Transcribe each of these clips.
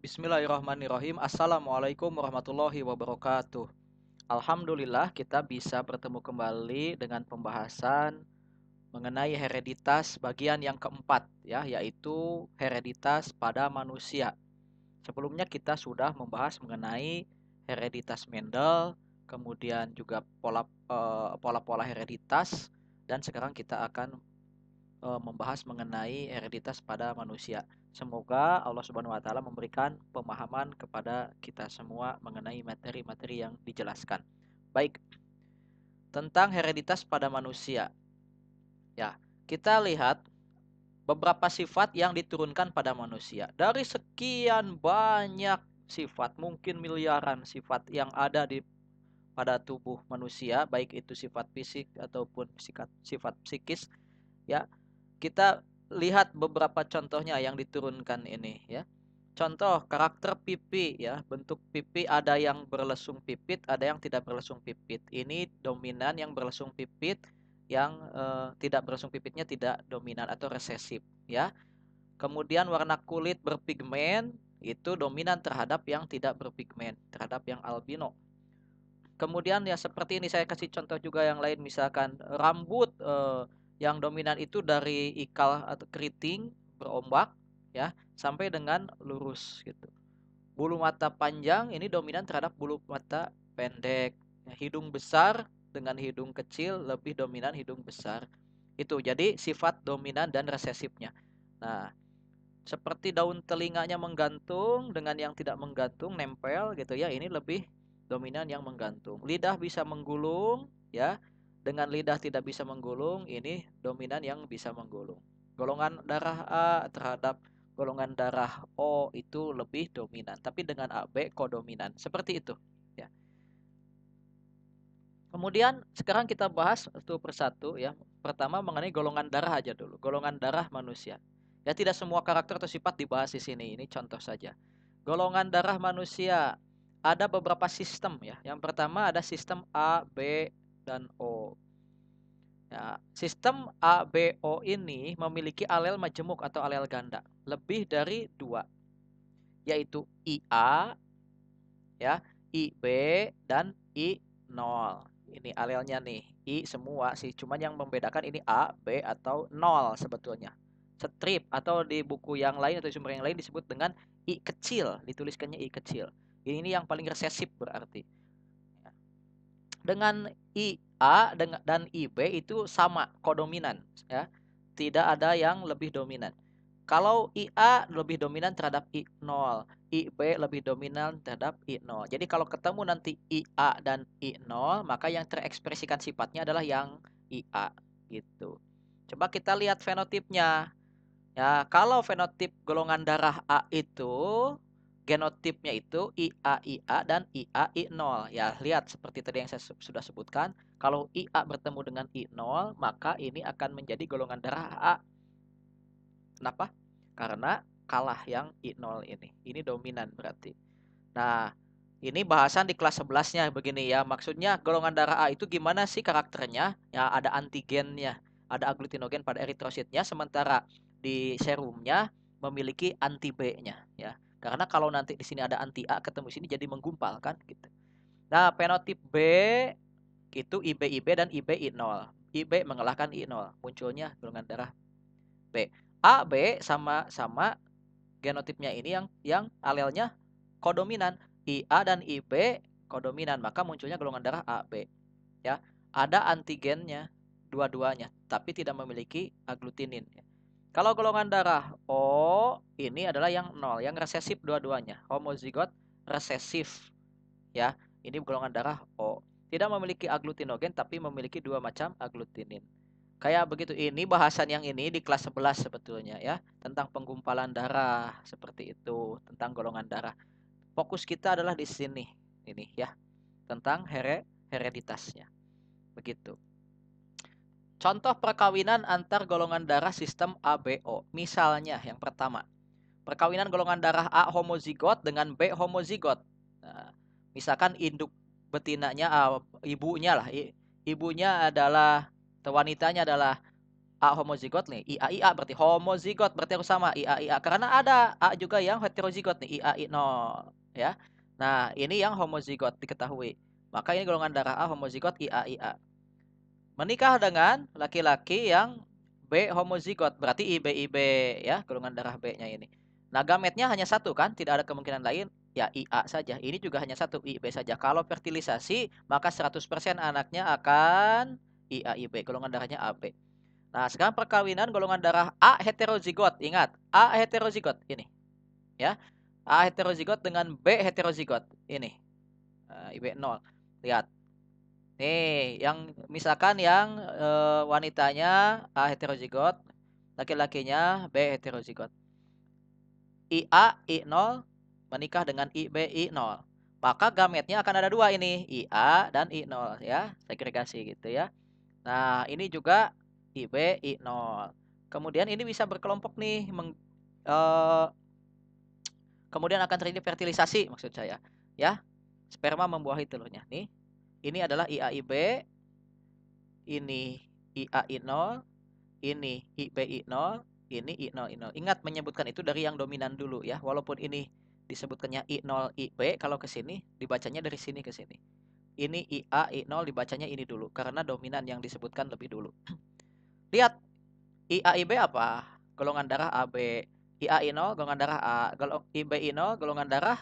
Bismillahirrahmanirrahim. Assalamualaikum warahmatullahi wabarakatuh. Alhamdulillah kita bisa bertemu kembali dengan pembahasan mengenai hereditas bagian yang keempat ya, yaitu hereditas pada manusia. Sebelumnya kita sudah membahas mengenai hereditas Mendel, kemudian juga pola-pola hereditas, dan sekarang kita akan membahas mengenai hereditas pada manusia. Semoga Allah Subhanahu wa taala memberikan pemahaman kepada kita semua mengenai materi-materi yang dijelaskan. Baik, tentang hereditas pada manusia. Ya, kita lihat beberapa sifat yang diturunkan pada manusia. Dari sekian banyak sifat, mungkin miliaran sifat yang ada di pada tubuh manusia, baik itu sifat fisik ataupun sifat psikis, ya. Kita lihat beberapa contohnya yang diturunkan ini ya. Contoh karakter pipi ya, bentuk pipi ada yang berlesung pipit, ada yang tidak berlesung pipit. Ini dominan yang berlesung pipit, yang tidak berlesung pipitnya tidak dominan atau resesif ya. Kemudian warna kulit berpigmen itu dominan terhadap yang tidak berpigmen, terhadap yang albino. Kemudian ya seperti ini saya kasih contoh juga yang lain, misalkan rambut yang dominan itu dari ikal atau keriting berombak ya sampai dengan lurus gitu. Bulu mata panjang ini dominan terhadap bulu mata pendek. Ya, hidung besar dengan hidung kecil lebih dominan hidung besar. Itu jadi sifat dominan dan resesifnya. Nah, seperti daun telinganya menggantung dengan yang tidak menggantung nempel gitu ya, ini lebih dominan yang menggantung. Lidah bisa menggulung ya, dengan lidah tidak bisa menggulung, ini dominan yang bisa menggulung. Golongan darah A terhadap golongan darah O itu lebih dominan, tapi dengan AB kodominan, seperti itu ya. Kemudian sekarang kita bahas satu persatu ya. Pertama mengenai golongan darah aja dulu. Golongan darah manusia. Ya tidak semua karakter atau sifat dibahas di sini. Ini contoh saja. Golongan darah manusia ada beberapa sistem ya. Yang pertama ada sistem A, B, dan O. Ya, sistem A, B, O ini memiliki alel majemuk atau alel ganda. Lebih dari 2. Yaitu IA, ya, IB, dan I0. Ini alelnya nih, I semua sih, cuman yang membedakan ini A, B, atau 0 sebetulnya. Strip atau di buku yang lain atau sumber yang lain disebut dengan I kecil, dituliskannya I kecil. Ini yang paling resesif berarti. Dengan IA dan IB itu sama kodominan ya. Tidak ada yang lebih dominan. Kalau IA lebih dominan terhadap I0, IB lebih dominan terhadap I0. Jadi kalau ketemu nanti IA dan I0, maka yang terekspresikan sifatnya adalah yang IA gitu. Coba kita lihat fenotipnya. Ya, kalau fenotip golongan darah A itu genotipnya itu IA dan IA I0. Ya, lihat seperti tadi yang saya sudah sebutkan, kalau IA bertemu dengan I0, maka ini akan menjadi golongan darah A. Kenapa? Karena kalah yang I0 ini. Ini dominan berarti. Nah, ini bahasan di kelas 11-nya begini ya. Maksudnya golongan darah A itu gimana sih karakternya? Ya, ada antigennya, ada aglutinogen pada eritrositnya, sementara di serumnya memiliki anti B-nya ya. Karena kalau nanti di sini ada anti A ketemu sini jadi menggumpal kan gitu. Nah, fenotip B itu IB dan IB I0. IB mengalahkan I0, munculnya golongan darah B. A, B sama-sama genotipnya ini yang alelnya kodominan. IA dan IB kodominan, maka munculnya golongan darah AB. Ya, ada antigennya dua-duanya, tapi tidak memiliki aglutinin. Kalau golongan darah O ini adalah yang nol, yang resesif dua-duanya, homozigot resesif. Ya, ini golongan darah O. Tidak memiliki aglutinogen, tapi memiliki dua macam aglutinin. Kayak begitu, ini bahasan yang ini di kelas 11 sebetulnya ya, tentang penggumpalan darah seperti itu, tentang golongan darah. Fokus kita adalah di sini ini ya, tentang hereditasnya. Begitu. Contoh perkawinan antar golongan darah sistem ABO. Misalnya yang pertama, perkawinan golongan darah A homozigot dengan B homozigot. Nah, misalkan induk betinanya ibunya lah, ibunya adalah atau wanitanya adalah A homozigot nih, IA berarti homozigot, berarti harus sama IA. Karena ada A juga yang heterozigot nih, IA-I0 ya. Nah, ini yang homozigot diketahui. Maka ini golongan darah A homozigot IA. Menikah dengan laki-laki yang B homozigot, berarti IB ya, golongan darah B-nya ini. Nah, gametnya hanya satu kan, tidak ada kemungkinan lain, ya IA saja. Ini juga hanya satu, IB saja. Kalau fertilisasi, maka 100% anaknya akan IB, golongan darahnya AB. Nah, sekarang perkawinan golongan darah A heterozigot. Ingat, A heterozigot ini, ya. A heterozigot dengan B heterozigot ini. IB0. Lihat. Nih, yang misalkan yang wanitanya A heterozigot, laki-lakinya B heterozigot. IA I0 menikah dengan IB I0. Maka gametnya akan ada dua ini, IA dan I0 ya, segregasi gitu ya. Nah, ini juga IB I0. Kemudian ini bisa berkelompok nih, kemudian akan terjadi fertilisasi maksud saya, ya. Sperma membuahi telurnya. Nih, ini adalah IAIB, ini IAI0, ini IBI0, ini I0I0. Ingat menyebutkan itu dari yang dominan dulu ya. Walaupun ini disebutkannya I0 IB, kalau ke sini dibacanya dari sini ke sini. Ini IA I0 dibacanya ini dulu karena dominan yang disebutkan lebih dulu. Lihat IAIB apa? Golongan darah AB. IAI0 golongan darah A. IBI0 golongan darah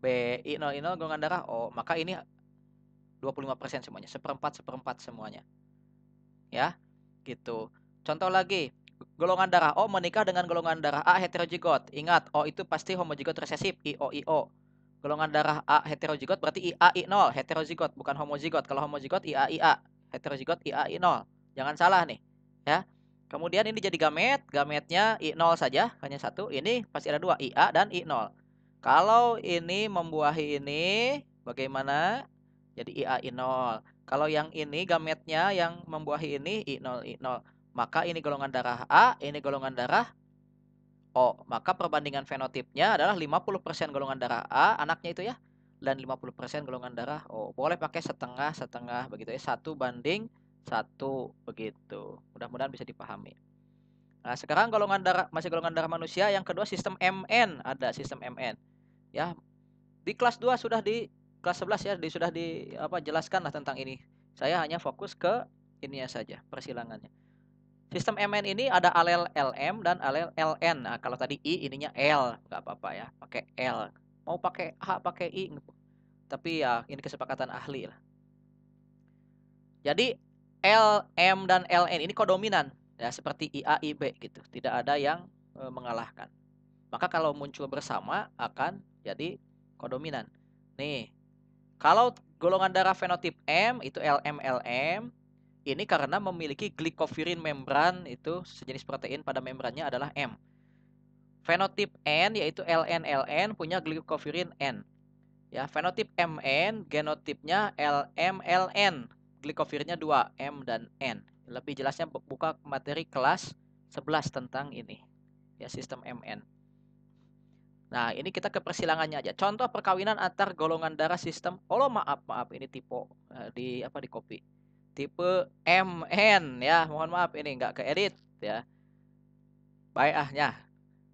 B. I0I0 golongan darah O. Maka ini 25% semuanya, seperempat semuanya. Ya, gitu. Contoh lagi, golongan darah O menikah dengan golongan darah A heterozigot. Ingat, O itu pasti homozigot resesif, IO. Golongan darah A heterozigot berarti IA I0, heterozigot, bukan homozigot. Kalau homozigot IA, heterozigot IA I0. Jangan salah nih, ya. Kemudian ini jadi gametnya I0 saja, hanya satu. Ini pasti ada dua, IA dan I0. Kalau ini membuahi ini, bagaimana? Jadi IA I0. Kalau yang ini gametnya yang membuahi ini I0. Maka ini golongan darah A, ini golongan darah O. Maka perbandingan fenotipnya adalah 50% golongan darah A, anaknya itu ya, dan 50% golongan darah O. Boleh pakai setengah begitu ya, 1:1 begitu. Mudah-mudahan bisa dipahami. Nah, sekarang masih golongan darah manusia. Yang kedua sistem MN, ada sistem MN. Ya, di kelas 2 kelas 11 ya, sudah jelaskan lah tentang ini. Saya hanya fokus ke ininya saja, persilangannya. Sistem MN ini ada alel LM dan alel LN. Nah, kalau tadi I ininya L, nggak apa-apa ya, pakai L. Mau pakai H, pakai I, tapi ya ini kesepakatan ahli lah. Jadi L, M dan LN ini kodominan ya, seperti IA, IB gitu. Tidak ada yang mengalahkan. Maka kalau muncul bersama akan jadi kodominan. Nih, kalau golongan darah fenotip M itu LM, ini karena memiliki glikovirin membran, itu sejenis protein pada membrannya adalah M. Fenotip N yaitu LN punya glikovirin N. Ya, fenotip MN genotipnya LMLN. Glikovirinnya 2, M dan N. Lebih jelasnya buka materi kelas 11 tentang ini. Ya, sistem MN. Nah, ini kita ke persilangannya aja. Contoh perkawinan antar golongan darah sistem. Oh, maaf, ini tipe di copy. Tipe MN ya. Mohon maaf ini nggak keedit ya. Baik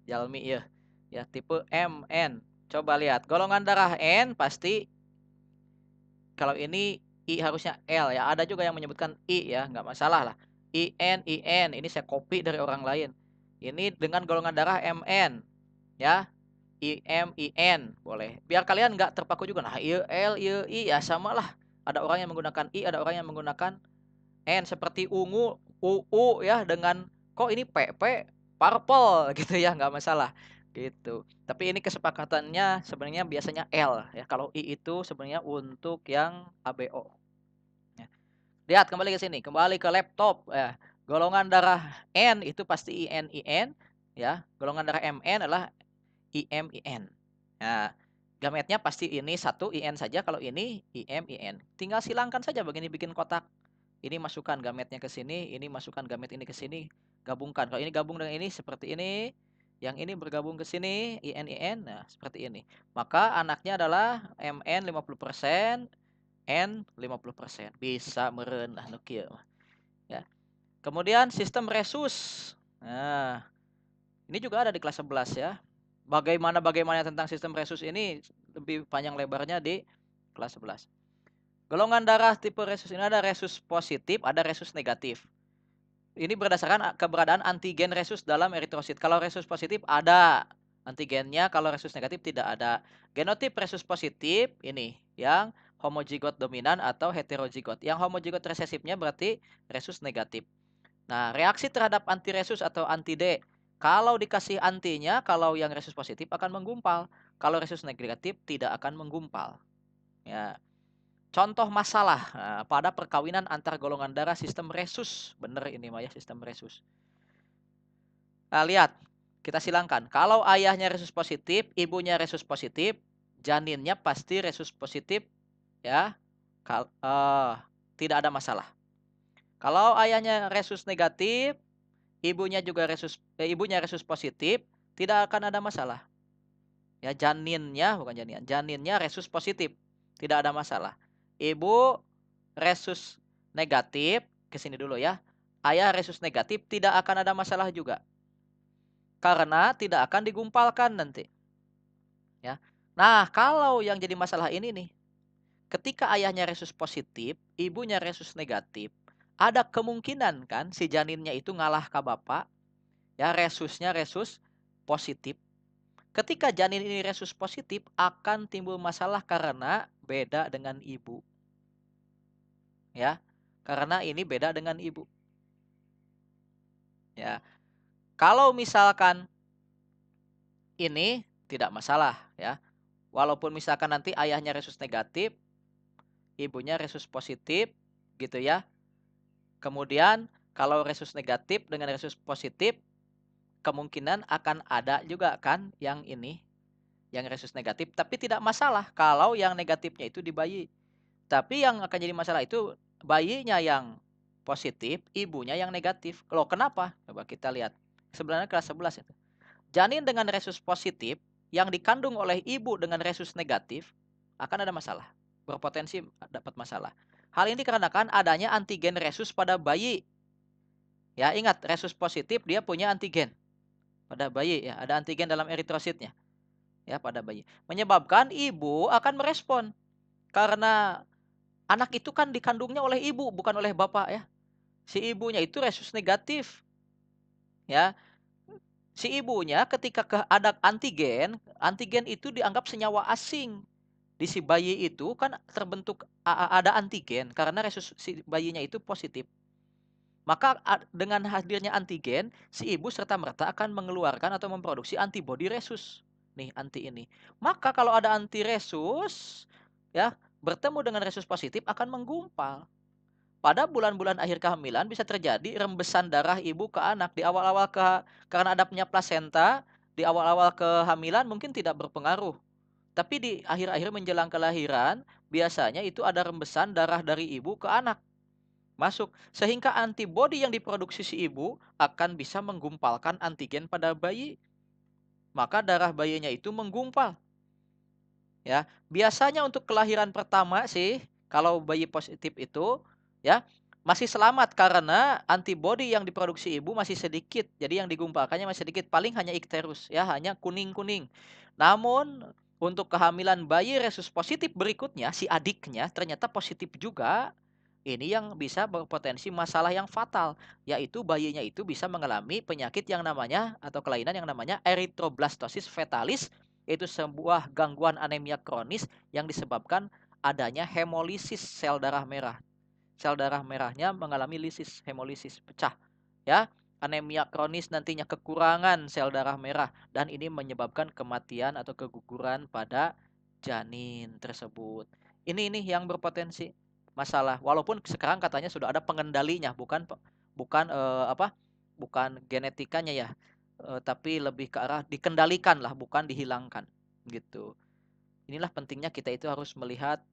Jalmi ya. Ya, tipe MN. Coba lihat, golongan darah N pasti kalau ini I harusnya L ya. Ada juga yang menyebutkan I ya, nggak masalah lah. IN ini saya copy dari orang lain. Ini dengan golongan darah MN ya. IN boleh. Biar kalian nggak terpaku juga. Nah, L, I ya sama lah. Ada orang yang menggunakan I, ada orang yang menggunakan N seperti ungu, UU ya dengan kok ini PP purple gitu ya, nggak masalah gitu. Tapi ini kesepakatannya sebenarnya biasanya L ya. Kalau I itu sebenarnya untuk yang ABO. Ya. Lihat kembali ke sini, kembali ke laptop ya. Golongan darah N itu pasti IN ya. Golongan darah MN adalah IN. Nah, gametnya pasti ini satu IN saja, kalau ini IN. Tinggal silangkan saja begini, bikin kotak. Ini masukkan gametnya ke sini, ini masukkan gamet ini ke sini, gabungkan. Kalau ini gabung dengan ini seperti ini, yang ini bergabung ke sini IN. Nah, seperti ini. Maka anaknya adalah MN 50%, N 50%. Bisa meureun lah nu kieu mah. Ya. Kemudian sistem resus. Nah, ini juga ada di kelas 11 ya. Bagaimana tentang sistem resus ini lebih panjang lebarnya di kelas 11. Golongan darah tipe resus ini ada resus positif, ada resus negatif. Ini berdasarkan keberadaan antigen resus dalam eritrosit. Kalau resus positif ada antigennya, kalau resus negatif tidak ada. Genotip resus positif ini yang homozigot dominan atau heterozigot. Yang homozigot resesifnya berarti resus negatif. Nah, reaksi terhadap antiresus atau anti-D. Kalau dikasih antinya, kalau yang resus positif akan menggumpal. Kalau resus negatif tidak akan menggumpal. Ya. Contoh masalah pada perkawinan antar golongan darah sistem resus. Benar ini Maya, sistem resus. Nah, lihat. Kita silangkan. Kalau ayahnya resus positif, ibunya resus positif, janinnya pasti resus positif. Ya. Tidak ada masalah. Kalau ayahnya resus negatif, ibunya resus positif, tidak akan ada masalah. Ya, janinnya resus positif, tidak ada masalah. Ibu resus negatif, ke sini dulu ya. Ayah resus negatif, tidak akan ada masalah juga. Karena tidak akan digumpalkan nanti. Ya. Nah, kalau yang jadi masalah ini nih, ketika ayahnya resus positif, ibunya resus negatif, ada kemungkinan kan si janinnya itu ngalah ke bapak. Ya, resusnya resus positif. Ketika janin ini resus positif akan timbul masalah karena beda dengan ibu. Ya. Karena ini beda dengan ibu. Ya. Kalau misalkan ini tidak masalah ya. Walaupun misalkan nanti ayahnya resus negatif, ibunya resus positif gitu ya. Kemudian kalau resus negatif dengan resus positif kemungkinan akan ada juga kan yang ini, yang resus negatif, tapi tidak masalah kalau yang negatifnya itu di bayi. Tapi yang akan jadi masalah itu bayinya yang positif, ibunya yang negatif. Loh, kenapa? Coba kita lihat. Sebenarnya kelas 11 itu. Janin dengan resus positif yang dikandung oleh ibu dengan resus negatif akan ada masalah. Berpotensi dapat masalah. Hal ini dikarenakan adanya antigen resus pada bayi. Ya, ingat resus positif dia punya antigen pada bayi ya, ada antigen dalam eritrositnya ya pada bayi. Menyebabkan ibu akan merespon karena anak itu kan dikandungnya oleh ibu bukan oleh bapak ya. Si ibunya itu resus negatif. Ya. Si ibunya ketika ada antigen, antigen itu dianggap senyawa asing. Di si bayi itu kan terbentuk ada antigen karena resus si bayinya itu positif. Maka dengan hadirnya antigen, si ibu serta-merta akan mengeluarkan atau memproduksi antibodi resus. Nih, anti ini. Maka kalau ada anti resus, ya, bertemu dengan resus positif akan menggumpal. Pada bulan-bulan akhir kehamilan bisa terjadi rembesan darah ibu ke anak di awal-awal karena adanya plasenta, di awal-awal kehamilan mungkin tidak berpengaruh. Tapi di akhir-akhir menjelang kelahiran, biasanya itu ada rembesan darah dari ibu ke anak masuk sehingga antibodi yang diproduksi si ibu akan bisa menggumpalkan antigen pada bayi. Maka darah bayinya itu menggumpal. Ya, biasanya untuk kelahiran pertama sih kalau bayi positif itu ya masih selamat karena antibodi yang diproduksi ibu masih sedikit. Jadi yang digumpalkannya masih sedikit, paling hanya ikterus ya, hanya kuning-kuning. Namun untuk kehamilan bayi resus positif berikutnya si adiknya ternyata positif juga. Ini yang bisa berpotensi masalah yang fatal, yaitu bayinya itu bisa mengalami penyakit yang namanya atau kelainan yang namanya erythroblastosis fetalis, yaitu sebuah gangguan anemia kronis yang disebabkan adanya hemolisis sel darah merah. Sel darah merahnya mengalami lisis, hemolisis, pecah. Ya, anemia kronis nantinya kekurangan sel darah merah dan ini menyebabkan kematian atau keguguran pada janin tersebut. Ini yang berpotensi masalah. Walaupun sekarang katanya sudah ada pengendalinya, bukan bukan apa? Bukan genetikanya ya. Tapi lebih ke arah dikendalikan lah, bukan dihilangkan gitu. Inilah pentingnya kita itu harus melihat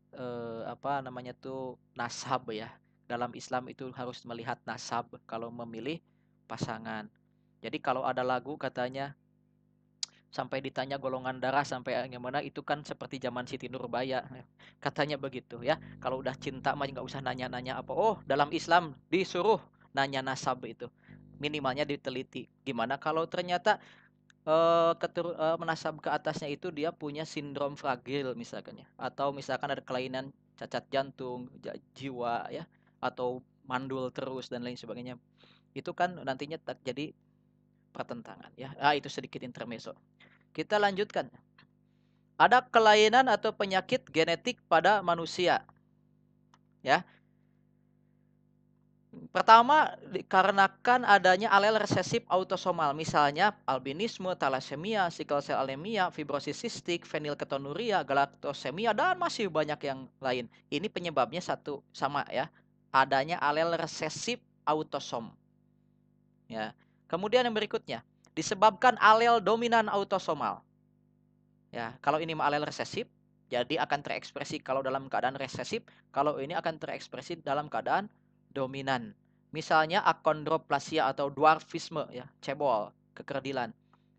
apa namanya tuh nasab ya. Dalam Islam itu harus melihat nasab kalau memilih pasangan. Jadi kalau ada lagu katanya sampai ditanya golongan darah sampai gimana itu kan seperti zaman Siti Nurbaya. Katanya begitu ya. Kalau udah cinta mah nggak usah nanya-nanya apa. Oh, dalam Islam disuruh nanya nasab itu. Minimalnya diteliti. Gimana kalau ternyata menasab ke atasnya itu dia punya sindrom fragil misalkan ya, atau misalkan ada kelainan cacat jantung, jiwa ya, atau mandul terus dan lain sebagainya. Itu kan nantinya jadi pertentangan ya. Itu sedikit intermezzo. Kita lanjutkan. Ada kelainan atau penyakit genetik pada manusia. Ya. Pertama, dikarenakan adanya alel resesif autosomal, misalnya albinisme, thalassemia, sickle cell anemia, fibrosis sistik, fenilketonuria, galaktosemia, dan masih banyak yang lain. Ini penyebabnya satu sama ya, adanya alel resesif autosom. Ya. Kemudian yang berikutnya, disebabkan alel dominan autosomal. Ya, kalau ini alel resesif, jadi akan terekspresi kalau dalam keadaan resesif, kalau ini akan terekspresi dalam keadaan dominan. Misalnya akondroplasia atau dwarfisme ya, cebol, kekerdilan.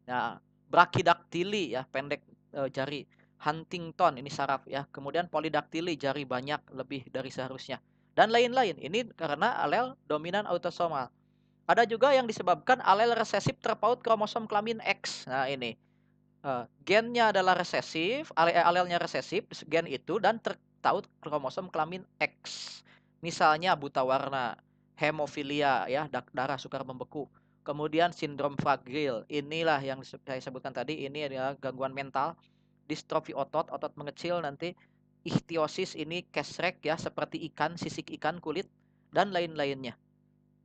Nah, brachidaktili ya, pendek jari. Huntington ini saraf ya. Kemudian polidaktili jari banyak lebih dari seharusnya. Dan lain-lain. Ini karena alel dominan autosomal. Ada juga yang disebabkan alel resesif terpaut kromosom kelamin X. Nah, ini gennya adalah resesif, alelnya resesif, gen itu dan tertaut kromosom kelamin X. Misalnya buta warna, hemofilia ya, darah sukar membeku. Kemudian sindrom fragil. Inilah yang saya sebutkan tadi, ini adalah gangguan mental, distrofi otot, otot mengecil nanti ichthyosis ini kesrek ya, seperti ikan, sisik ikan, kulit dan lain-lainnya.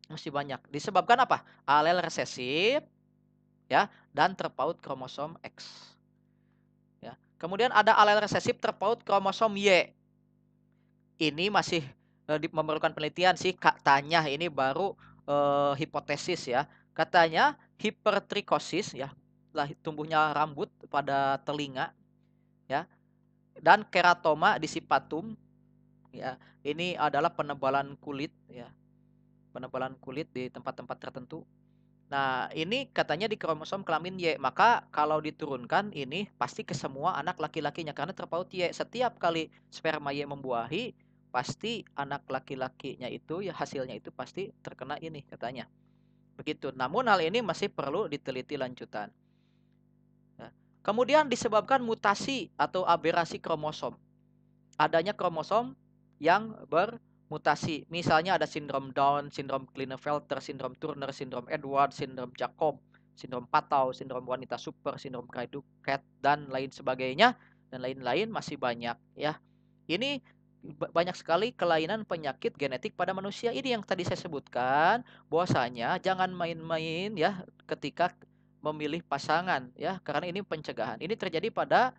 Masih banyak. Disebabkan apa? Alel resesif ya dan terpaut kromosom X. Ya. Kemudian ada alel resesif terpaut kromosom Y. Ini masih memerlukan penelitian sih, katanya ini baru hipotesis ya. Katanya hipertrikosis ya, lah tumbuhnya rambut pada telinga ya, dan keratoma dissipatum ya. Ini adalah penebalan kulit ya. Penebalan kulit di tempat-tempat tertentu. Nah, ini katanya di kromosom kelamin Y. Maka kalau diturunkan ini pasti ke semua anak laki-lakinya karena terpaut Y. Setiap kali sperma Y membuahi, pasti anak laki-lakinya itu ya hasilnya itu pasti terkena ini katanya. Begitu. Namun hal ini masih perlu diteliti lanjutan. Nah, kemudian disebabkan mutasi atau aberasi kromosom. Adanya kromosom yang bermutasi. Misalnya ada sindrom Down, sindrom Klinefelter, sindrom Turner, sindrom Edwards, sindrom Jacob, sindrom Patau, sindrom wanita super, sindrom Craig-Ducat dan lain sebagainya dan lain-lain masih banyak ya. Ini banyak sekali kelainan penyakit genetik pada manusia. Ini yang tadi saya sebutkan, bahwasanya jangan main-main ya ketika memilih pasangan ya, karena ini pencegahan. Ini terjadi pada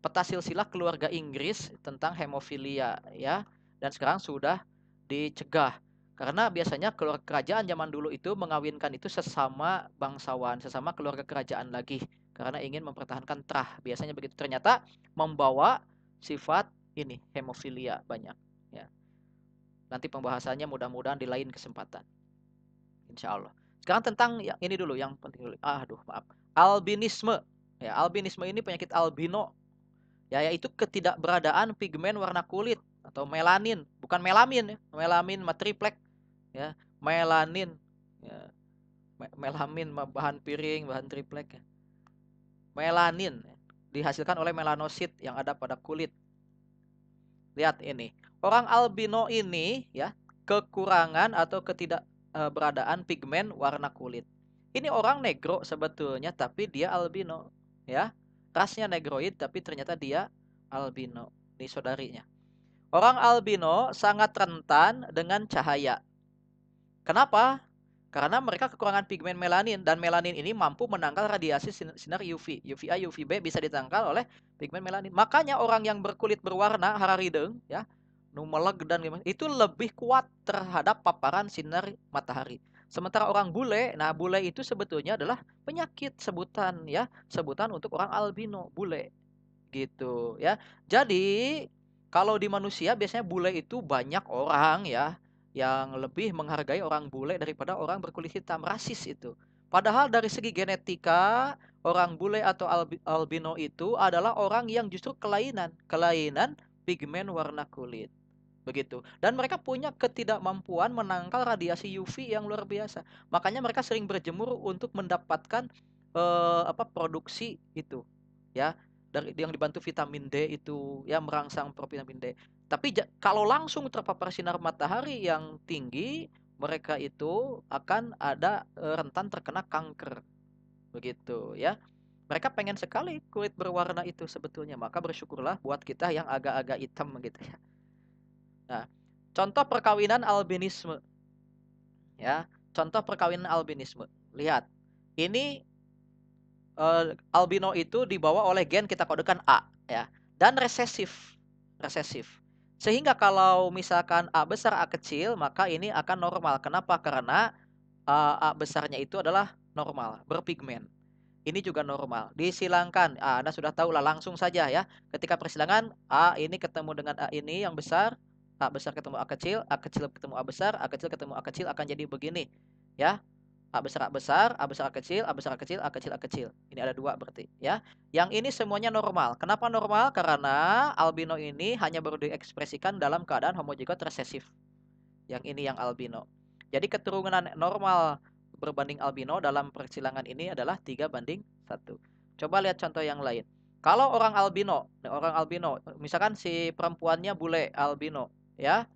peta silsilah keluarga Inggris tentang hemofilia ya, dan sekarang sudah dicegah karena biasanya keluarga kerajaan zaman dulu itu mengawinkan itu sesama bangsawan, sesama keluarga kerajaan lagi karena ingin mempertahankan terah, biasanya begitu, ternyata membawa sifat ini hemofilia banyak ya. Nanti pembahasannya mudah-mudahan di lain kesempatan, insya Allah. Sekarang tentang yang ini dulu, yang penting dulu. Maaf, albinisme ya. Albinisme ini penyakit albino ya, yaitu ketidakberadaan pigmen warna kulit atau melanin, bukan melamin ya, melamin triplek ya, melanin ya, melamin bahan piring, bahan triplek ya. Melanin ya, dihasilkan oleh melanosit yang ada pada kulit. Lihat ini, orang albino ini ya kekurangan atau ketidakberadaan pigmen warna kulit. Ini orang negro sebetulnya tapi dia albino ya. Rasnya negroid tapi ternyata dia albino. Ini saudarinya. Orang albino sangat rentan dengan cahaya. Kenapa? Karena mereka kekurangan pigmen melanin dan melanin ini mampu menangkal radiasi sinar UV. UVA, UVB bisa ditangkal oleh pigmen melanin. Makanya orang yang berkulit berwarna hararideng ya, numeleg dan itu lebih kuat terhadap paparan sinar matahari. Sementara orang bule, nah bule itu sebetulnya adalah penyakit sebutan ya, sebutan untuk orang albino, bule. Gitu ya. Jadi kalau di manusia biasanya bule itu banyak orang ya yang lebih menghargai orang bule daripada orang berkulit hitam, rasis itu. Padahal dari segi genetika orang bule atau albino itu adalah orang yang justru kelainan pigmen warna kulit. begitu. Dan mereka punya ketidakmampuan menangkal radiasi UV yang luar biasa. Makanya mereka sering berjemur untuk mendapatkan produksi itu, ya, dari yang dibantu vitamin D itu, ya, merangsang vitamin D. Tapi kalau langsung terpapar sinar matahari yang tinggi, mereka itu akan ada rentan terkena kanker, begitu, ya. Mereka pengen sekali kulit berwarna itu sebetulnya, maka bersyukurlah buat kita yang agak-agak hitam gitu ya. Nah, contoh perkawinan albinisme, ya. Contoh perkawinan albinisme. Lihat. Ini albino itu dibawa oleh gen kita kodekan A, ya. Dan resesif. Resesif. Sehingga kalau misalkan A besar A kecil, maka ini akan normal. Kenapa? Karena A besarnya itu adalah normal, berpigmen. Ini juga normal. Disilangkan. Anda sudah tahu lah, langsung saja ya. Ketika persilangan, A ini ketemu dengan A ini yang besar, A besar ketemu A kecil ketemu A besar, A kecil ketemu A kecil akan jadi begini. Ya. A besar A besar, A besar A kecil, A besar A kecil, A kecil A kecil. Ini ada dua berarti, ya. Yang ini semuanya normal. Kenapa normal? Karena albino ini hanya baru diekspresikan dalam keadaan homozigot resesif. Yang ini yang albino. Jadi keturunan normal berbanding albino dalam persilangan ini adalah 3:1. Coba lihat contoh yang lain. Kalau orang albino, misalkan si perempuannya bule albino, ya,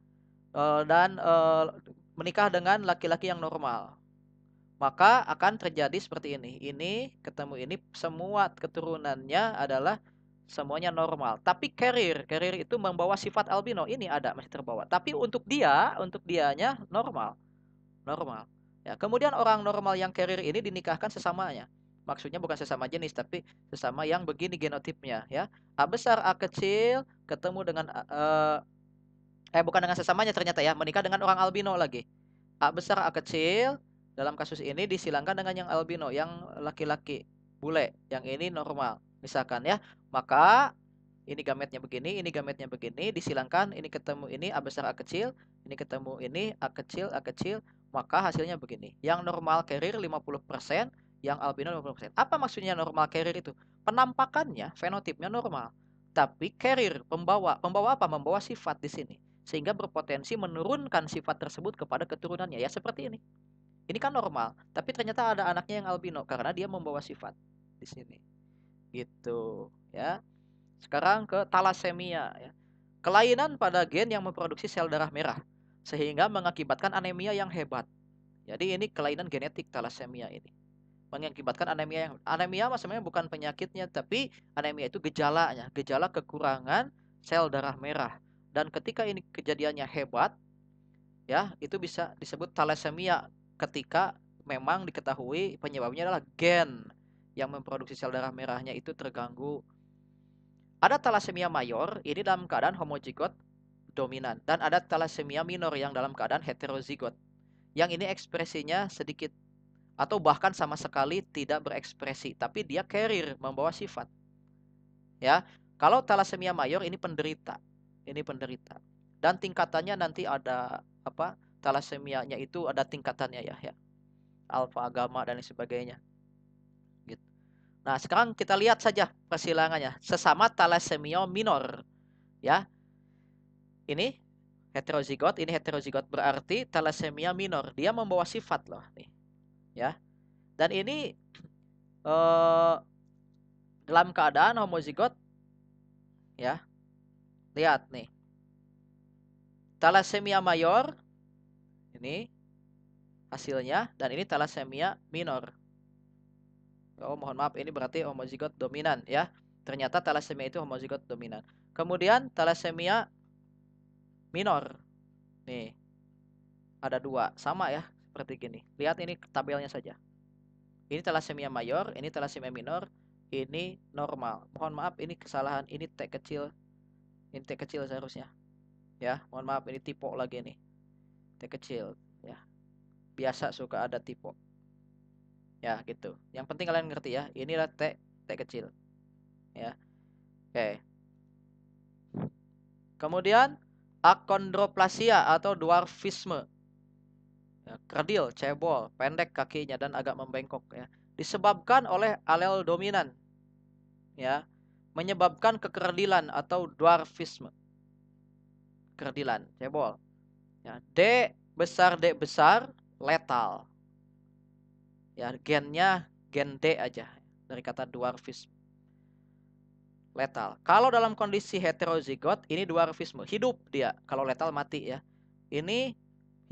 dan menikah dengan laki-laki yang normal, maka akan terjadi seperti ini. Ini ketemu ini, semua keturunannya adalah semuanya normal. Tapi carrier itu membawa sifat albino. Ini ada, masih terbawa. Tapi untuk dianya normal. Normal. Ya, kemudian orang normal yang carrier ini dinikahkan sesamanya. Maksudnya bukan sesama jenis, tapi sesama yang begini genotipnya, ya. A besar A kecil ketemu dengan bukan dengan sesamanya ternyata, ya, menikah dengan orang albino lagi. A besar A kecil dalam kasus ini disilangkan dengan yang albino, yang laki-laki bule, yang ini normal misalkan, ya. Maka ini gametnya begini, disilangkan, ini ketemu ini A besar A kecil, ini ketemu ini A kecil, maka hasilnya begini. Yang normal carrier 50%, yang albino 50%. Apa maksudnya normal carrier itu? Penampakannya, fenotipnya normal. Tapi carrier, pembawa apa? Membawa sifat di sini. Sehingga berpotensi menurunkan sifat tersebut kepada keturunannya, ya, seperti ini. Ini kan normal, tapi ternyata ada anaknya yang albino karena dia membawa sifat di sini. Gitu, ya. Sekarang ke talasemia, ya. Kelainan pada gen yang memproduksi sel darah merah sehingga mengakibatkan anemia yang hebat. Jadi ini kelainan genetik talasemia ini. Mengakibatkan anemia maksudnya bukan penyakitnya, tapi anemia itu gejalanya, gejala kekurangan sel darah merah. Dan ketika ini kejadiannya hebat, ya, itu bisa disebut talasemia ketika memang diketahui penyebabnya adalah gen yang memproduksi sel darah merahnya itu terganggu. Ada talasemia mayor, ini dalam keadaan homozigot dominan. Dan ada talasemia minor yang dalam keadaan heterozigot. Yang ini ekspresinya sedikit atau bahkan sama sekali tidak berekspresi, tapi dia carrier, membawa sifat. Ya, kalau talasemia mayor ini penderita. Ini penderita. Dan tingkatannya nanti ada apa? Talasemianya itu ada tingkatannya, ya. Alfa, gamma dan sebagainya. Gitu. Nah, sekarang kita lihat saja persilangannya. Sesama talasemia minor, ya. Ini heterozigot berarti talasemia minor. Dia membawa sifat loh nih, ya. Dan ini dalam keadaan homozigot, ya. Lihat nih. Talasemia mayor ini hasilnya, dan ini talasemia minor. Oh, mohon maaf, ini berarti homozigot dominan, ya. Ternyata talasemia itu homozigot dominan. Kemudian talasemia minor. Nih. Ada dua, sama ya, seperti gini. Lihat ini tabelnya saja. Ini talasemia mayor, ini talasemia minor, ini normal. Mohon maaf, ini kesalahan, ini T kecil. Ini T kecil seharusnya. Ya, mohon maaf, ini tipe lagi nih. T kecil, ya. Biasa suka ada tipe. Ya, gitu. Yang penting kalian ngerti ya. Inilah T kecil. Ya. Oke. Kemudian akondroplasia atau dwarfisme. Ya, kerdil, cebol, pendek kakinya dan agak membengkok, ya. Disebabkan oleh alel dominan, ya. Menyebabkan kekerdilan atau dwarfisme. kerdilan, cebol. Ya, D besar letal. Ya, gennya gen D aja dari kata dwarfisme. Letal. Kalau dalam kondisi heterozigot ini dwarfisme, hidup dia. Kalau letal mati ya. Ini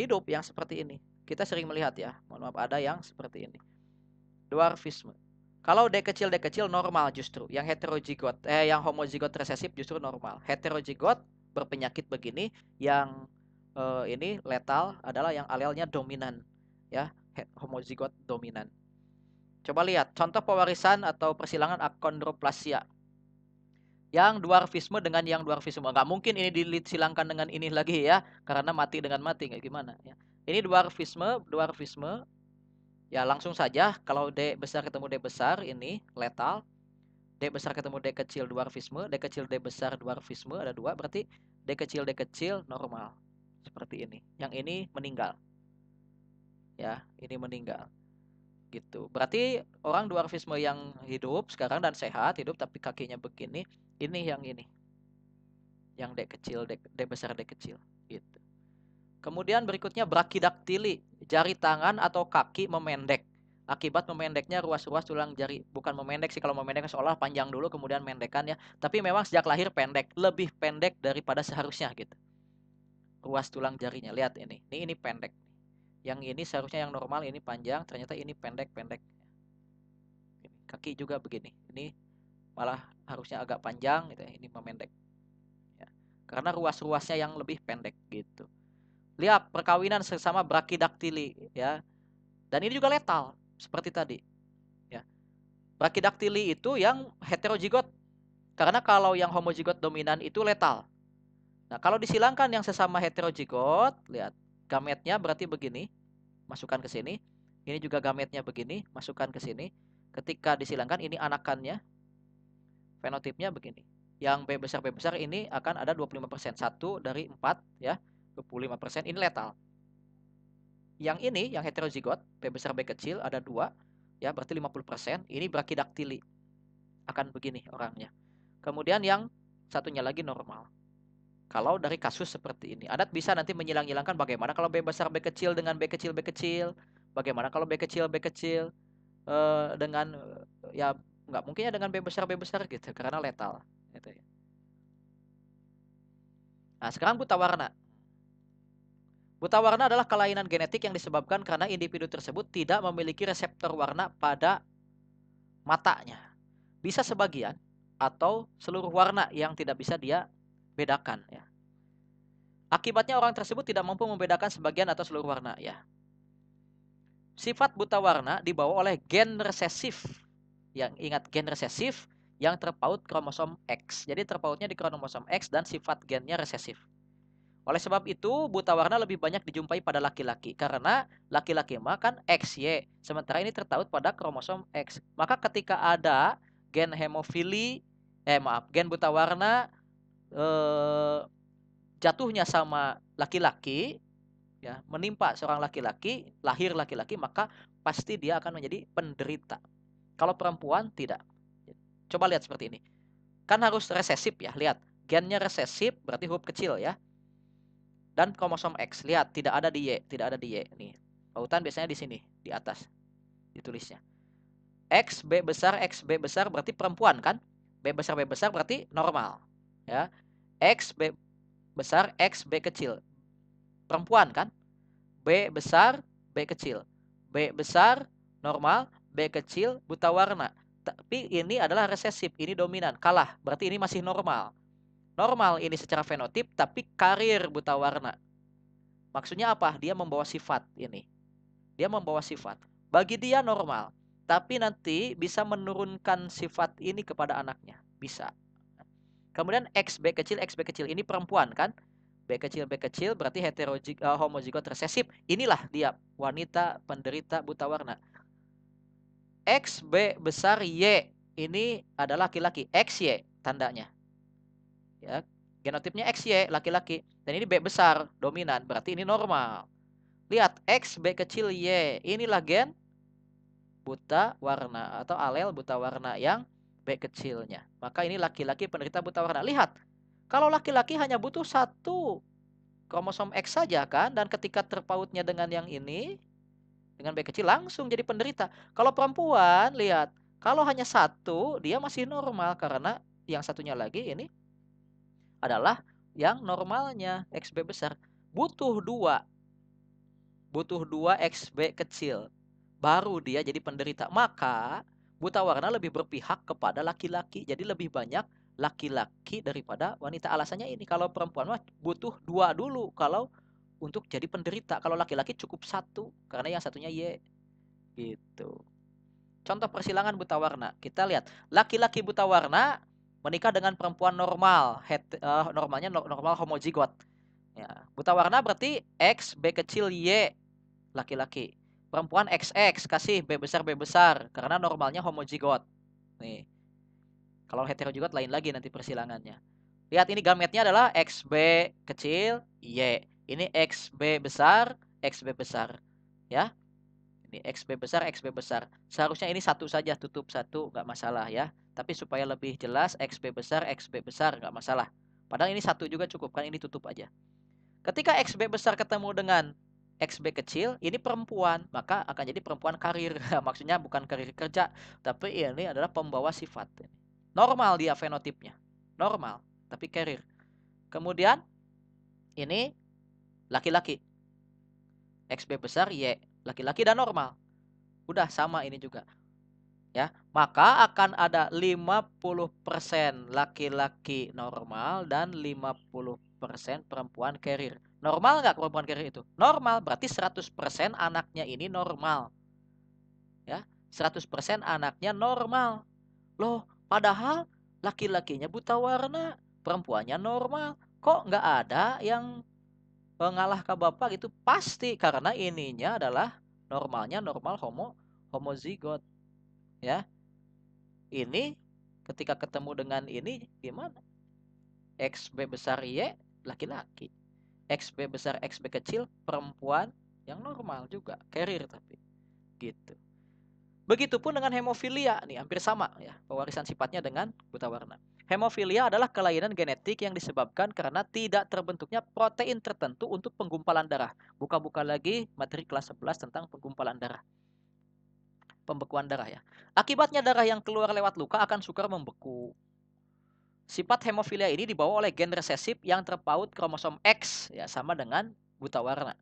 hidup yang seperti ini. Kita sering melihat ya. Mohon maaf, ada yang seperti ini. Dwarfisme. Kalau D kecil normal justru. Yang heterozigot, yang homozigot resesif justru normal. Heterozigot berpenyakit begini, yang ini letal adalah yang alelnya dominan, ya, homozigot dominan. Coba lihat contoh pewarisan atau persilangan akondroplasia. Yang dwarfisme dengan yang dwarfisme, nggak mungkin ini disilangkan dengan ini lagi ya, karena mati dengan mati, nggak gimana ya. Ini dwarfisme. Ya langsung saja, kalau D besar ketemu D besar ini letal, D besar ketemu D kecil dwarfisme, D kecil D besar dwarfisme, ada dua, berarti D kecil normal. Seperti ini. Yang ini meninggal. Ya, ini meninggal. Gitu. Berarti orang dwarfisme yang hidup sekarang dan sehat, hidup tapi kakinya begini, ini yang ini. Yang D kecil, D besar D kecil, gitu. Kemudian berikutnya brakidaktili, jari tangan atau kaki memendek. Akibat memendeknya ruas-ruas tulang jari. Bukan memendek sih, kalau memendek seolah panjang dulu kemudian mendekkan ya. Tapi memang sejak lahir pendek, lebih pendek daripada seharusnya gitu. Ruas tulang jarinya, lihat ini. Ini pendek. Yang ini seharusnya yang normal, ini panjang, ternyata ini pendek-pendek. Kaki juga begini. Ini malah harusnya agak panjang gitu ya. Ini memendek. Ya. Karena ruas-ruasnya yang lebih pendek gitu. Lihat perkawinan sesama brakidaktili ya. Dan ini juga letal seperti tadi ya. Brakidaktili itu yang heterozigot. Karena kalau yang homozigot dominan itu letal. Nah, kalau disilangkan yang sesama heterozigot, lihat gametnya berarti begini, masukkan ke sini. Ini juga gametnya begini, masukkan ke sini. Ketika disilangkan ini anakannya, fenotipnya begini. Yang B besar ini akan ada 25%. 1 dari 4 ya. 25% ini letal. Yang ini, yang heterozigot, B besar B kecil ada 2, ya berarti 50%. Ini brakidaktili. Akan begini orangnya. Kemudian yang satunya lagi normal. Kalau dari kasus seperti ini. Adat bisa nanti menyilang-nyilangkan bagaimana kalau B besar B kecil dengan B kecil B kecil. Bagaimana kalau B kecil B kecil dengan ya nggak mungkin ya dengan B besar gitu karena letal. Gitu ya. Nah sekarang buta warna. Buta warna adalah kelainan genetik yang disebabkan karena individu tersebut tidak memiliki reseptor warna pada matanya. Bisa sebagian atau seluruh warna yang tidak bisa dia bedakan ya. Akibatnya orang tersebut tidak mampu membedakan sebagian atau seluruh warna ya. Sifat buta warna dibawa oleh gen resesif. Yang ingat gen resesif yang terpaut kromosom X. Jadi terpautnya di kromosom X dan sifat gennya resesif. Oleh sebab itu, buta warna lebih banyak dijumpai pada laki-laki. Karena laki-laki makan XY. Sementara ini tertaut pada kromosom X. Maka ketika ada gen hemofili, gen buta warna jatuhnya sama laki-laki, ya, menimpa seorang laki-laki, lahir laki-laki, maka pasti dia akan menjadi penderita. Kalau perempuan, tidak. Coba lihat seperti ini. Kan harus resesif ya, lihat. Gennya resesif, berarti huruf kecil ya. Dan kromosom X, lihat tidak ada di Y, tidak ada di Y. Nih, pautan biasanya di sini, di atas ditulisnya. X B besar berarti perempuan kan? B besar berarti normal, ya. X B kecil, perempuan kan? B besar B kecil. B besar normal, B kecil buta warna. Tapi ini adalah resesif, ini dominan, kalah. Berarti ini masih normal. Normal ini secara fenotip, tapi karir buta warna. Maksudnya apa? Dia membawa sifat ini. Dia membawa sifat. Bagi dia normal. Tapi nanti bisa menurunkan sifat ini kepada anaknya. Bisa. Kemudian XB kecil ini perempuan kan? B kecil berarti homozigot resesif. Inilah dia wanita penderita buta warna. XB besar Y ini adalah laki-laki. XY tandanya. Ya, genotipnya XY laki-laki. Dan ini B besar dominan, berarti ini normal. Lihat X B kecil Y, inilah gen buta warna atau alel buta warna yang B kecilnya. Maka ini laki-laki penderita buta warna. Lihat, kalau laki-laki hanya butuh satu kromosom X saja kan, dan ketika terpautnya dengan yang ini, dengan B kecil langsung jadi penderita. Kalau perempuan, lihat, kalau hanya satu, dia masih normal karena yang satunya lagi ini adalah yang normalnya XB besar. Butuh dua, XB kecil, baru dia jadi penderita. Maka buta warna lebih berpihak kepada laki-laki. Jadi lebih banyak laki-laki daripada wanita. Alasannya ini, kalau perempuan mah butuh dua dulu kalau untuk jadi penderita. Kalau laki-laki cukup satu karena yang satunya Y gitu. Contoh persilangan buta warna. Kita lihat, laki-laki buta warna menikah dengan perempuan normal, normalnya normal homozigot. Ya, buta warna berarti X B kecil Y laki-laki. Perempuan XX kasih B besar karena normalnya homozigot. Nih. Kalau heterozigot lain lagi nanti persilangannya. Lihat, ini gametnya adalah XB kecil Y. Ini XB besar, XB besar. Ya. Ini XB besar, XB besar. Seharusnya ini satu saja, tutup satu, nggak masalah ya. Tapi supaya lebih jelas, XB besar, nggak masalah. Padahal ini satu juga cukup, kan ini tutup aja. Ketika XB besar ketemu dengan XB kecil, ini perempuan, maka akan jadi perempuan karir. Maksudnya bukan karir kerja, tapi ini adalah pembawa sifat. Normal dia fenotipnya. Normal, tapi karir. Kemudian, ini laki-laki. XB besar, Y. Laki-laki dan normal. Udah sama ini juga. Ya, maka akan ada 50% laki-laki normal dan 50% perempuan carrier. Normal nggak perempuan carrier itu? Normal, berarti 100% anaknya ini normal. Ya, 100% anaknya normal. Loh, padahal laki-lakinya buta warna, perempuannya normal. Kok nggak ada yang ngalah ke bapak gitu? Pasti karena ininya adalah normalnya normal homozigot. Ya. Ini ketika ketemu dengan ini gimana? XB besar Y laki-laki. XB besar XB kecil perempuan yang normal juga, carrier tapi. Gitu. Begitupun dengan hemofilia, nih hampir sama ya, pewarisan sifatnya dengan buta warna. Hemofilia adalah kelainan genetik yang disebabkan karena tidak terbentuknya protein tertentu untuk penggumpalan darah. Buka-buka lagi materi kelas 11 tentang penggumpalan darah. Pembekuan darah ya. Akibatnya darah yang keluar lewat luka akan sukar membeku. Sifat hemofilia ini dibawa oleh gen resesif yang terpaut kromosom X, ya sama dengan buta warna.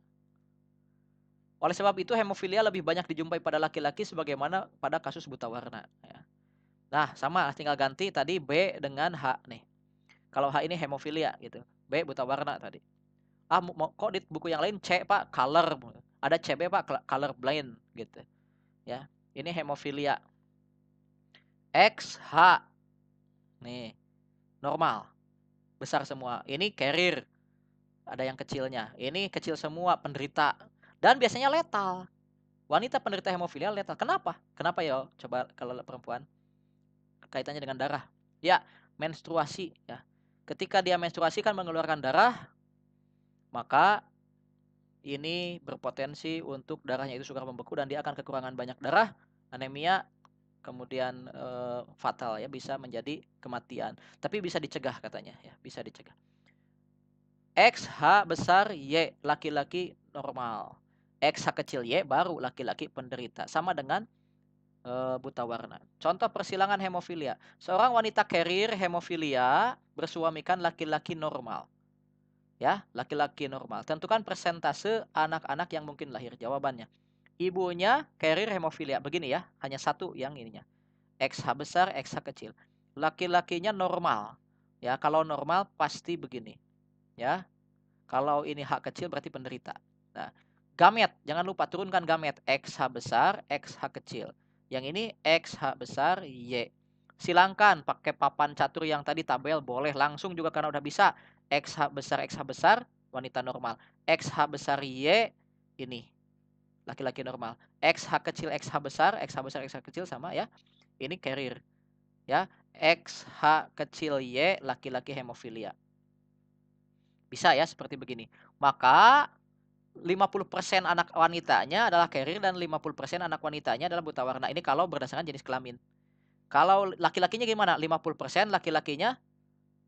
Oleh sebab itu hemofilia lebih banyak dijumpai pada laki-laki sebagaimana pada kasus buta warna. Ya. Nah sama, tinggal ganti tadi B dengan H nih. Kalau H ini hemofilia gitu, B buta warna tadi. Kok di buku yang lain C pak color, ada CB pak color blind gitu. Ya, ini hemofilia. X H nih normal, besar semua. Ini carrier. Ada yang kecilnya. Ini kecil semua, penderita. Dan biasanya letal. Wanita penderita hemofilia letal. Kenapa? Kenapa ya? Coba kalau perempuan. Kaitannya dengan darah. Ya, menstruasi. Ya. Ketika dia menstruasi kan mengeluarkan darah, maka ini berpotensi untuk darahnya itu sukar membeku dan dia akan kekurangan banyak darah, anemia, kemudian fatal ya, bisa menjadi kematian. Tapi bisa dicegah katanya ya, bisa dicegah. X H besar Y laki-laki normal. X H kecil Y baru laki-laki penderita. Sama dengan buta warna. Contoh persilangan hemofilia. Seorang wanita carrier hemofilia bersuamikan laki-laki normal. Ya, laki-laki normal. Tentukan persentase anak-anak yang mungkin lahir. Jawabannya. Ibunya carrier hemofilia. Begini ya, hanya satu yang ininya. XH besar, XH kecil. Laki-lakinya normal. Ya, kalau normal pasti begini. Ya. Kalau ini H kecil berarti penderita. Nah, gamet, jangan lupa turunkan gamet. XH besar, XH kecil. Yang ini XH besar, Y. Silangkan pakai papan catur yang tadi tabel, boleh langsung juga karena udah bisa. XH besar, wanita normal. XH besar Y, ini laki-laki normal. XH kecil, XH besar, XH kecil sama ya. Ini carrier. Ya, XH kecil Y, laki-laki hemofilia. Bisa ya seperti begini. Maka 50% anak wanitanya adalah carrier dan 50% anak wanitanya adalah buta warna. Ini kalau berdasarkan jenis kelamin. Kalau laki-lakinya gimana? 50% laki-lakinya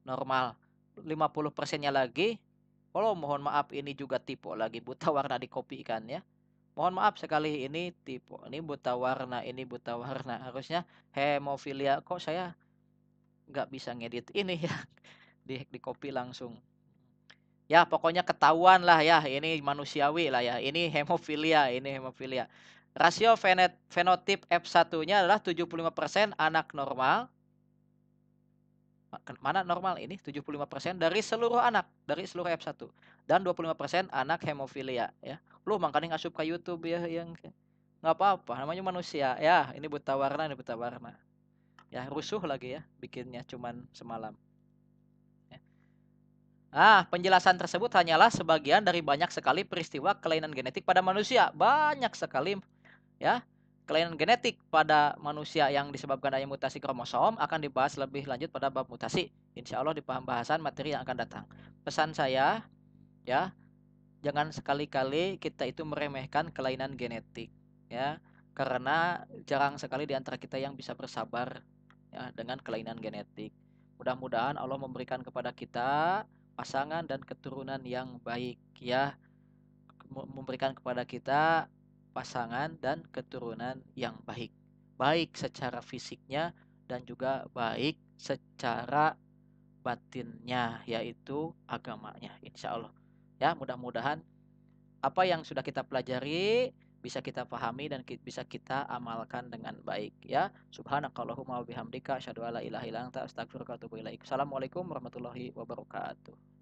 normal. 50%-nya lagi Oh, mohon maaf ini juga tipe lagi buta warna di kopi kan ya. Mohon maaf sekali ini tipe. Ini buta warna, ini buta warna. Harusnya hemofilia. Kok saya nggak bisa ngedit ini ya di copy langsung. Ya, pokoknya ketahuan lah ya, ini manusiawi lah ya. Ini hemofilia. Rasio fenotip F1-nya adalah 75% anak normal. Mana normal ini 75% dari seluruh anak, dari seluruh F1. Dan 25% anak hemofilia ya. Lu makanya ngasup ke YouTube ya yang nggak apa-apa, namanya manusia. Ya, ini buta warna, ini buta warna. Ya, rusuh lagi ya bikinnya cuman semalam. Ya. Penjelasan tersebut hanyalah sebagian dari banyak sekali peristiwa kelainan genetik pada manusia. Banyak sekali ya. Kelainan genetik pada manusia yang disebabkan adanya mutasi kromosom akan dibahas lebih lanjut pada bab mutasi. Insya Allah di pembahasan materi yang akan datang. Pesan saya ya, jangan sekali-kali kita itu meremehkan kelainan genetik ya. Karena jarang sekali di antara kita yang bisa bersabar ya dengan kelainan genetik. Mudah-mudahan Allah memberikan kepada kita pasangan dan keturunan yang baik ya, memberikan kepada kita pasangan dan keturunan yang baik. Baik secara fisiknya dan juga baik secara batinnya, yaitu agamanya, insya Allah. Ya, mudah-mudahan apa yang sudah kita pelajari bisa kita pahami dan bisa kita amalkan dengan baik ya. Subhanakallahumma wa bihamdika asyhadu alla ilaha illa anta astaghfiruka wa atubu ilaik. Assalamualaikum warahmatullahi wabarakatuh.